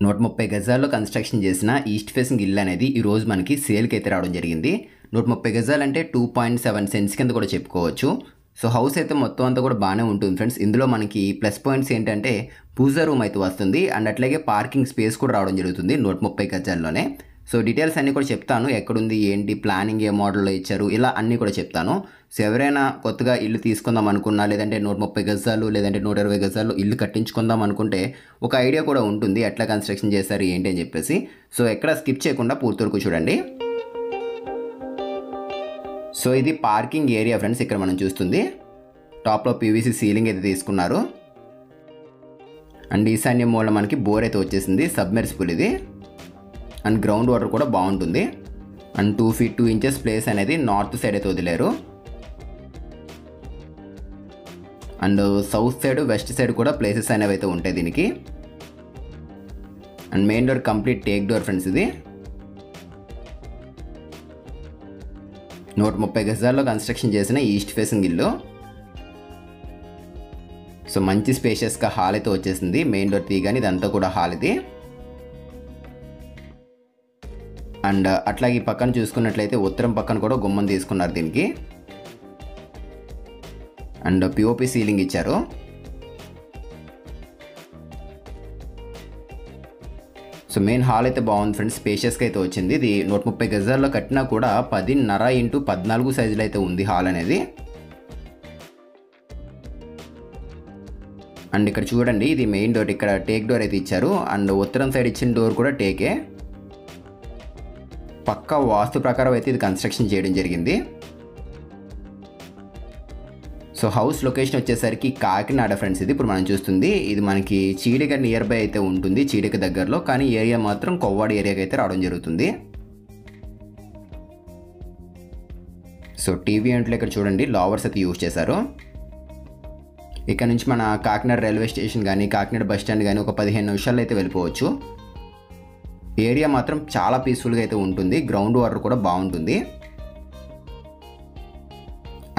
130 గజాల్లో కన్స్ట్రక్షన్ చేసిన east facing ఇల్లు అనేది ఈరోజు మనకి సేల్కి అయితే రావడం జరిగింది. 130 గజాలంటే 2.7 సెంట్స్ కింద కూడా చెప్పుకోవచ్చు. సో హౌస్ అయితే మొత్తం అంతా కూడా బాగానే ఉంటుంది ఫ్రెండ్స్. ఇందులో మనకి ప్లస్ పాయింట్స్ ఏంటంటే పూజా రూమ్ అయితే వస్తుంది అండ్ అట్లాగే పార్కింగ్ స్పేస్ కూడా రావడం జరుగుతుంది 130 గజాల్లోనే. సో డీటెయిల్స్ అన్నీ కూడా చెప్తాను, ఎక్కడుంది ఏంటి, ప్లానింగ్ ఏ మోడల్లో ఇచ్చారు, ఇలా అన్నీ కూడా చెప్తాను. సో ఎవరైనా కొత్తగా ఇల్లు తీసుకుందాం అనుకున్నా, లేదంటే 130 గజాలు లేదంటే 120 గజాలు ఇల్లు కట్టించుకుందాం అనుకుంటే ఒక ఐడియా కూడా ఉంటుంది ఎట్లా కన్స్ట్రక్షన్ చేస్తారు ఏంటి అని చెప్పేసి. సో ఎక్కడ స్కిప్ చేయకుండా పూర్తి వరకు చూడండి. సో ఇది పార్కింగ్ ఏరియా ఫ్రెండ్స్. ఇక్కడ మనం చూస్తుంది టాప్లో పీవీసీ సీలింగ్ అయితే తీసుకున్నారు అండ్ ఈశాన్య మూల మనకి బోర్ అయితే వచ్చేసింది, సబ్మెర్సిబుల్ ఇది. అండ్ గ్రౌండ్ వాటర్ కూడా బాగుంటుంది. అండ్ 2 feet 2 inches ప్లేస్ అనేది నార్త్ సైడ్ అయితే వదిలేరు. And south side west side కూడా ప్లేసెస్ అనేవి అయితే ఉంటాయి దీనికి. And main door complete teak door friends ఇది. 130 గజాల్లో కన్స్ట్రక్షన్ చేసిన ఈస్ట్ ఫేసింగ్ ఇల్లు. సో మంచి స్పేషియస్గా హాల్ అయితే వచ్చేసింది. మెయిన్ డోర్ తీయగానే ఇదంతా కూడా హాల్ ఇది. అండ్ అట్లాగే ఈ పక్కన చూసుకున్నట్లయితే ఉత్తరం పక్కన కూడా గుమ్మం తీసుకున్నారు దీనికి. అండ్ పిఓపి సీలింగ్ ఇచ్చారు. సో మెయిన్ హాల్ అయితే బాగుంది ఫ్రెండ్స్, స్పేషియస్గా అయితే వచ్చింది. ఇది 130 గజాల్లో కట్టినా కూడా 10.5 x 14 సైజులో అయితే ఉంది హాల్ అనేది. అండ్ ఇక్కడ చూడండి, ఇది మెయిన్ డోర్, ఇక్కడ టేక్ డోర్ అయితే ఇచ్చారు. అండ్ ఉత్తరం సైడ్ ఇచ్చిన డోర్ కూడా టేకే. పక్కా వాస్తు ప్రకారం అయితే ఇది కన్స్ట్రక్షన్ చేయడం జరిగింది. సో హౌస్ లొకేషన్ వచ్చేసరికి కాకినాడ ఫ్రెండ్స్. ఇది ఇప్పుడు మనం చూస్తుంది, ఇది మనకి చీడిక నియర్ బై అయితే ఉంటుంది, చీడిక దగ్గరలో. కానీ ఏరియా మాత్రం కొవ్వాడ ఏరియాకి అయితే రావడం జరుగుతుంది. సో టీవీ యూనిట్లో ఇక్కడ చూడండి లావర్స్ అయితే యూజ్ చేశారు. ఇక్కడ నుంచి మన కాకినాడ రైల్వే స్టేషన్ కానీ కాకినాడ బస్ స్టాండ్ కానీ ఒక 15 నిమిషాల్లో అయితే వెళ్ళిపోవచ్చు. ఏరియా మాత్రం చాలా పీస్ఫుల్గా అయితే ఉంటుంది. గ్రౌండ్ వాటర్ కూడా బాగుంటుంది.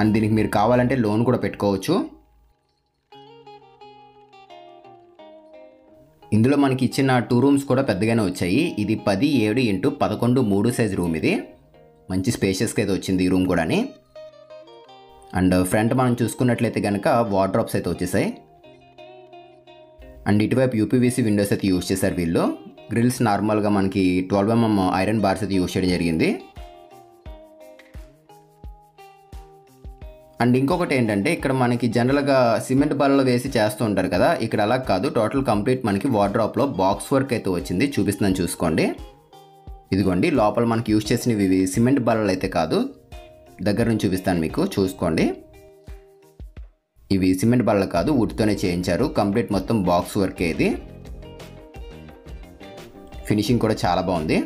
అండ్ దీనికి మీరు కావాలంటే లోన్ కూడా పెట్టుకోవచ్చు. ఇందులో మనకి ఇచ్చిన 2 rooms కూడా పెద్దగానే వచ్చాయి. ఇది 17 x 11 3 సైజ్ రూమ్. ఇది మంచి స్పేషియస్గా అయితే వచ్చింది ఈ రూమ్ కూడా. అండ్ ఫ్రంట్ మనం చూసుకున్నట్లయితే కనుక వార్డ్రోబ్స్ అయితే వచ్చేసాయి. అండ్ ఇటువైపు యూపీవీసీ విండోస్ అయితే యూజ్ చేశారు వీళ్ళు. గ్రిల్స్ నార్మల్గా మనకి 12 mm ఐరన్ బార్స్ అయితే యూజ్ చేయడం జరిగింది. అండ్ ఇంకొకటి ఏంటంటే ఇక్కడ మనకి జనరల్గా సిమెంట్ బల్లలు వేసి చేస్తూ ఉంటారు కదా, ఇక్కడ అలా కాదు. టోటల్ కంప్లీట్ మనకి వార్డ్రోబ్లో బాక్స్ వర్క్ అయితే వచ్చింది. చూపిస్తున్నాను చూసుకోండి. ఇదిగోండి లోపల మనకి యూజ్ చేసినవి ఇవి సిమెంట్ బల్లలు అయితే కాదు, దగ్గర నుంచి చూపిస్తాను మీకు, చూసుకోండి. ఇవి సిమెంట్ బల్లలు కాదు, వుడ్తోనే చేయించారు. కంప్లీట్ మొత్తం బాక్స్ వర్కే ఇది. ఫినిషింగ్ కూడా చాలా బాగుంది.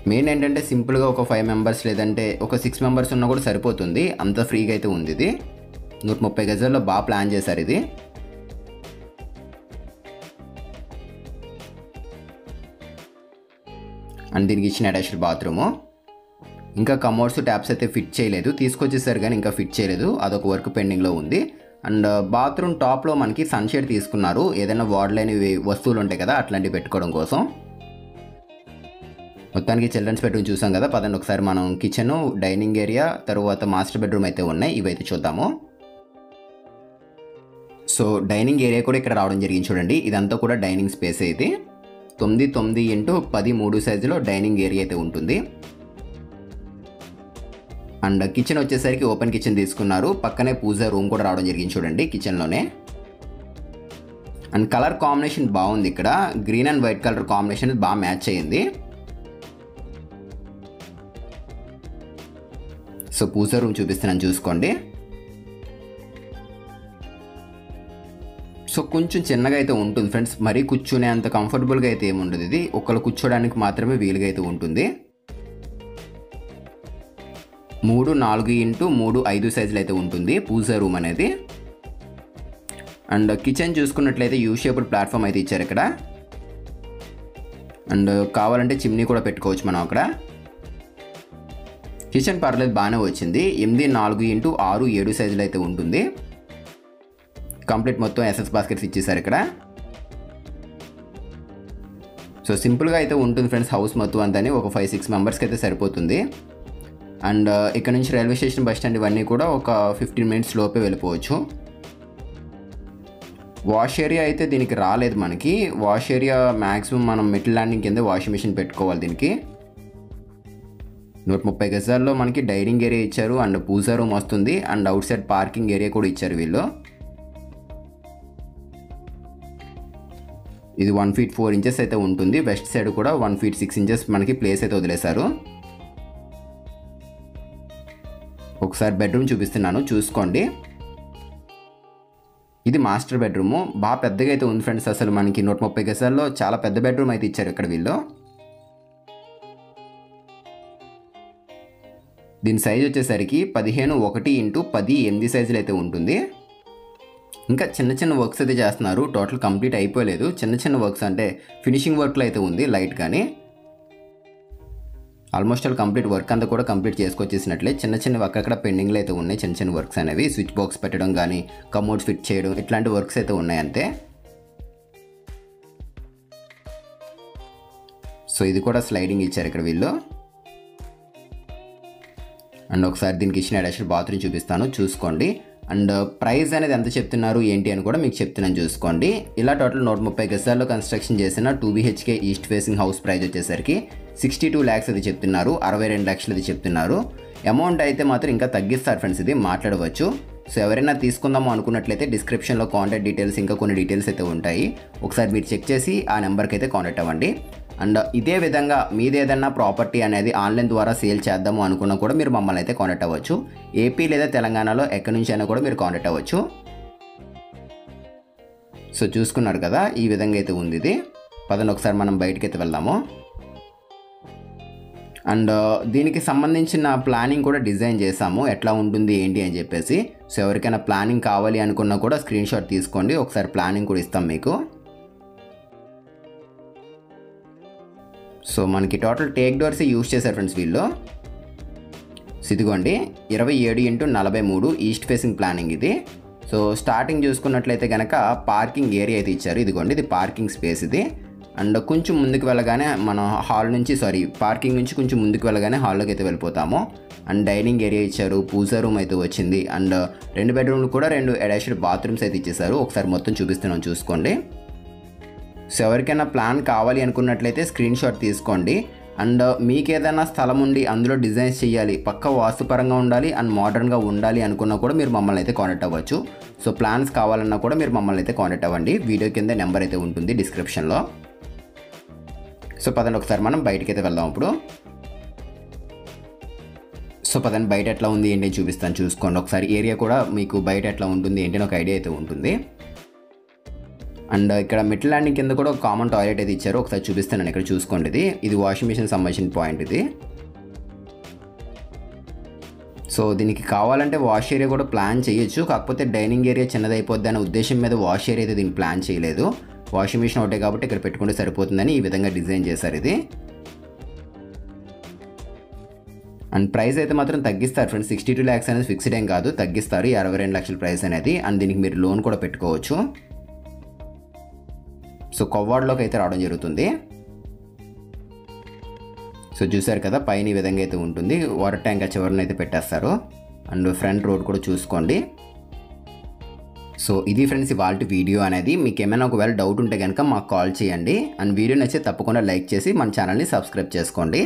మెయిన్ ఏంటంటే సింపుల్గా ఒక 5 members లేదంటే ఒక 6 members ఉన్నా కూడా సరిపోతుంది, అంత ఫ్రీగా అయితే ఉంది ఇది. 130 గజాల్లో బాగా ప్లాన్ చేశారు ఇది. అండ్ దీనికి ఇచ్చిన అటాచ్డ్ బాత్రూము. ఇంకా కమోడ్స్ ట్యాప్స్ అయితే ఫిట్ చేయలేదు, తీసుకొచ్చేసారు కానీ ఇంకా ఫిట్ చేయలేదు, అదొక వర్క్ పెండింగ్లో ఉంది. అండ్ బాత్రూమ్ టాప్లో మనకి సన్షేడ్ తీసుకున్నారు, ఏదైనా వాడలేని వస్తువులు ఉంటాయి కదా అట్లాంటివి పెట్టుకోవడం కోసం. మొత్తానికి చిల్డ్రన్స్ బెడ్రూమ్ చూసాం కదా. పదండి ఒకసారి మనం కిచెన్, డైనింగ్ ఏరియా, తర్వాత మాస్టర్ బెడ్రూమ్ అయితే ఉన్నాయి, ఇవైతే చూద్దాము. సో డైనింగ్ ఏరియా కూడా ఇక్కడ రావడం జరిగింది చూడండి. ఇదంతా కూడా డైనింగ్ స్పేస్ అయితే 9 x 10 3 సైజులో డైనింగ్ ఏరియా అయితే ఉంటుంది. అండ్ కిచెన్ వచ్చేసరికి ఓపెన్ కిచెన్ తీసుకున్నారు. పక్కనే పూజా రూమ్ కూడా రావడం జరిగింది చూడండి కిచెన్లోనే. అండ్ కలర్ కాంబినేషన్ బాగుంది. ఇక్కడ green and white colour combination బాగా మ్యాచ్ అయ్యింది. సో పూజా రూమ్ చూపిస్తున్నాను చూసుకోండి. సో కొంచెం చిన్నగా అయితే ఉంటుంది ఫ్రెండ్స్, మరీ కూర్చునే అంత కంఫర్టబుల్గా అయితే ఏముండదు. ఇది ఒకళ్ళు కూర్చోడానికి మాత్రమే వీలుగా అయితే ఉంటుంది. 3 4 x 3 5 సైజులు అయితే ఉంటుంది పూజా రూమ్ అనేది. అండ్ కిచెన్ చూసుకున్నట్లయితే యూ షేప్డ్ ప్లాట్ఫామ్ అయితే ఇచ్చారు ఇక్కడ. అండ్ కావాలంటే చిమ్నీ కూడా పెట్టుకోవచ్చు మనం అక్కడ. కిచెన్ పర్లేదు బాగానే వచ్చింది. 8 4 x 6 7 సైజులు అయితే ఉంటుంది. కంప్లీట్ మొత్తం ఎస్ఎస్ బాస్కెట్స్ ఇచ్చేసారు ఇక్కడ. సో సింపుల్గా అయితే ఉంటుంది ఫ్రెండ్స్ హౌస్ మొత్తం అంతా ఒక 5-6 మెంబర్స్కి అయితే సరిపోతుంది. అండ్ ఇక్కడ నుంచి రైల్వే స్టేషన్, బస్ స్టాండ్ ఇవన్నీ కూడా ఒక 15 మినిట్స్ లోపే వెళ్ళిపోవచ్చు. వాష్ ఏరియా అయితే దీనికి రాలేదు మనకి. వాష్ ఏరియా మ్యాక్సిమం మనం మిడిల్ ల్యాండింగ్ కింద వాషింగ్ మిషన్ పెట్టుకోవాలి దీనికి. 130 గజాల్లో మనకి డైనింగ్ ఏరియా ఇచ్చారు అండ్ పూజా రూమ్ వస్తుంది and out side parking area కూడా ఇచ్చారు వీళ్ళు. ఇది 1 feet 4 inches అయితే ఉంటుంది. వెస్ట్ సైడ్ కూడా 1 feet 6 inches మనకి ప్లేస్ అయితే వదిలేశారు. ఒకసారి బెడ్రూమ్ చూపిస్తున్నాను చూసుకోండి. ఇది మాస్టర్ బెడ్రూము. బాగా పెద్దగా అయితే ఉంది ఫ్రెండ్స్. అసలు మనకి 130 గజాల్లో చాలా పెద్ద బెడ్రూమ్ అయితే ఇచ్చారు ఇక్కడ వీళ్ళు. దీని సైజ్ వచ్చేసరికి 15:1x10 సైజులు అయితే ఉంటుంది. ఇంకా చిన్న చిన్న వర్క్స్ అయితే చేస్తున్నారు. టోటల్ కంప్లీట్ అయిపోలేదు. చిన్న చిన్న వర్క్స్ అంటే ఫినిషింగ్ వర్క్లో అయితే ఉంది లైట్. కానీ ఆల్మోస్ట్ ఆల్ కంప్లీట్ వర్క్ అంతా కూడా కంప్లీట్ చేసుకొచ్చేసినట్లే. చిన్న చిన్నవి అక్కడక్కడ పెండింగ్లో అయితే ఉన్నాయి. చిన్న చిన్న వర్క్స్ అనేవి స్విచ్ బాక్స్ పెట్టడం కానీ, కమోడ్ ఫిట్ చేయడం, ఇట్లాంటి వర్క్స్ అయితే ఉన్నాయి అంతే. సో ఇది కూడా స్లైడింగ్ ఇచ్చారు ఇక్కడ వీళ్ళు. అండ్ ఒకసారి దీనికి ఇచ్చిన అటాచ్డ్ బాత్రూమ్ చూపిస్తాను చూసుకోండి. అండ్ ప్రైస్ అనేది ఎంత చెప్తున్నారు ఏంటి అని కూడా మీకు చెప్తున్నాను చూసుకోండి. ఇలా టోటల్ 130 గజాల్లో కన్స్ట్రక్షన్ చేసిన 2 BHK east facing house price వచ్చేసరికి 62 lakhs అది చెప్తున్నారు. 62 లక్షలు అది చెప్తున్నారు. అమౌంట్ అయితే మాత్రం ఇంకా తగ్గిస్తారు ఫ్రెండ్స్, ఇది మాట్లాడవచ్చు. సో ఎవరైనా తీసుకుందాము అనుకున్నట్లయితే డిస్క్రిప్షన్లో కాంటాక్ట్ డీటెయిల్స్ ఇంకా కొన్ని డీటెయిల్స్ అయితే ఉంటాయి. ఒకసారి మీరు చెక్ చేసి ఆ నెంబర్కి అయితే కాంటాక్ట్ అవ్వండి. అండ్ ఇదే విధంగా మీది ఏదైనా ప్రాపర్టీ అనేది ఆన్లైన్ ద్వారా సేల్ చేద్దాము అనుకున్నా కూడా మీరు మమ్మల్ని అయితే కాంటాక్ట్ అవ్వచ్చు. ఏపీ లేదా తెలంగాణలో ఎక్కడి నుంచి అయినా కూడా మీరు కాంటాక్ట్ అవ్వచ్చు. సో చూసుకున్నారు కదా, ఈ విధంగా అయితే ఉంది ఇది. పదండి ఒకసారి మనం బయటకి అయితే వెళ్దాము. అండ్ దీనికి సంబంధించిన ప్లానింగ్ కూడా డిజైన్ చేసాము, ఎట్లా ఉంటుంది ఏంటి అని చెప్పేసి. సో ఎవరికైనా ప్లానింగ్ కావాలి అనుకున్నా కూడా స్క్రీన్ షాట్ తీసుకోండి, ఒకసారి ప్లానింగ్ కూడా ఇస్తాం మీకు. సో మనకి టోటల్ టేక్ డోర్స్ యూజ్ చేశారు ఫ్రెండ్స్ వీళ్ళు. ఇదిగోండి 27x43 ఈస్ట్ ఫేసింగ్ ప్లానింగ్ ఇది. సో స్టార్టింగ్ చూసుకున్నట్లయితే కనుక పార్కింగ్ ఏరియా అయితే ఇచ్చారు. ఇదిగోండి ఇది పార్కింగ్ స్పేస్ ఇది. అండ్ కొంచెం ముందుకు వెళ్ళగానే మనం పార్కింగ్ నుంచి కొంచెం ముందుకు వెళ్ళగానే హాల్లోకి అయితే వెళ్ళిపోతాము. అండ్ డైనింగ్ ఏరియా ఇచ్చారు, పూజా రూమ్ అయితే వచ్చింది. అండ్ 2 బెడ్రూమ్లు కూడా 2 అటాచ్డ్ బాత్రూమ్స్ అయితే ఇచ్చేసారు. ఒకసారి మొత్తం చూపిస్తున్నాం చూసుకోండి. సో ఎవరికైనా ప్లాన్ కావాలి అనుకున్నట్లయితే స్క్రీన్ షాట్ తీసుకోండి. అండ్ మీకు ఏదైనా స్థలం ఉండి అందులో డిజైన్స్ చేయాలి, పక్క వాస్తుపరంగా ఉండాలి అండ్ మోడర్న్గా ఉండాలి అనుకున్నా కూడా మీరు మమ్మల్ని అయితే కాంటాక్ట్ అవ్వచ్చు. సో ప్లాన్స్ కావాలన్నా కూడా మీరు మమ్మల్ని అయితే కాంటాక్ట్ అవ్వండి. వీడియో కింద నెంబర్ అయితే ఉంటుంది డిస్క్రిప్షన్లో. సో పదండి ఒకసారి మనం బయటికి అయితే వెళ్దాం ఇప్పుడు. సో పదండి బయట ఎట్లా ఉంది ఏంటి చూపిస్తాను చూసుకోండి. ఒకసారి ఏరియా కూడా మీకు బయట ఎట్లా ఉంటుంది ఏంటి అని ఒక ఐడియా అయితే ఉంటుంది. అండ్ ఇక్కడ మిడిల్ ల్యాండింగ్ కింద కూడా ఒక కామన్ టాయిలెట్ అయితే ఇచ్చారు. ఒకసారి చూపిస్తాను ఇక్కడ చూసుకోండి. ఇది వాషింగ్ మిషన్ సంబంధించిన పాయింట్ ఇది. సో దీనికి కావాలంటే వాష్ ఏరియా కూడా ప్లాన్ చేయొచ్చు, కాకపోతే డైనింగ్ ఏరియా చిన్నదైపోద్ది అనే ఉద్దేశం మీద వాష్ ఏరియా అయితే దీన్ని ప్లాన్ చేయలేదు. వాషింగ్ మిషన్ ఒకటే కాబట్టి ఇక్కడ పెట్టుకుంటే సరిపోతుందని ఈ విధంగా డిజైన్ చేశారు ఇది. అండ్ ప్రైస్ అయితే మాత్రం తగ్గిస్తారు ఫ్రెండ్స్. 62 lakhs అనేది ఫిక్స్డ్ ఏం కాదు, తగ్గిస్తారు. 62 లక్షల ప్రైస్ అనేది. అండ్ దీనికి మీరు లోన్ కూడా పెట్టుకోవచ్చు. సో కవర్లోకి అయితే రావడం జరుగుతుంది. సో చూసారు కదా, పైన ఈ విధంగా అయితే ఉంటుంది. వాటర్ ట్యాంక్ చివరిని అయితే పెట్టేస్తారు. అండ్ ఫ్రంట్ రోడ్ కూడా చూసుకోండి. సో ఇది ఫ్రెండ్స్ ఇవాల్టి వీడియో అనేది. మీకు ఏమైనా ఒకవేళ డౌట్ ఉంటే కనుక మాకు కాల్ చేయండి. అండ్ వీడియో నచ్చితే తప్పకుండా లైక్ చేసి మన ఛానల్ని సబ్స్క్రైబ్ చేసుకోండి.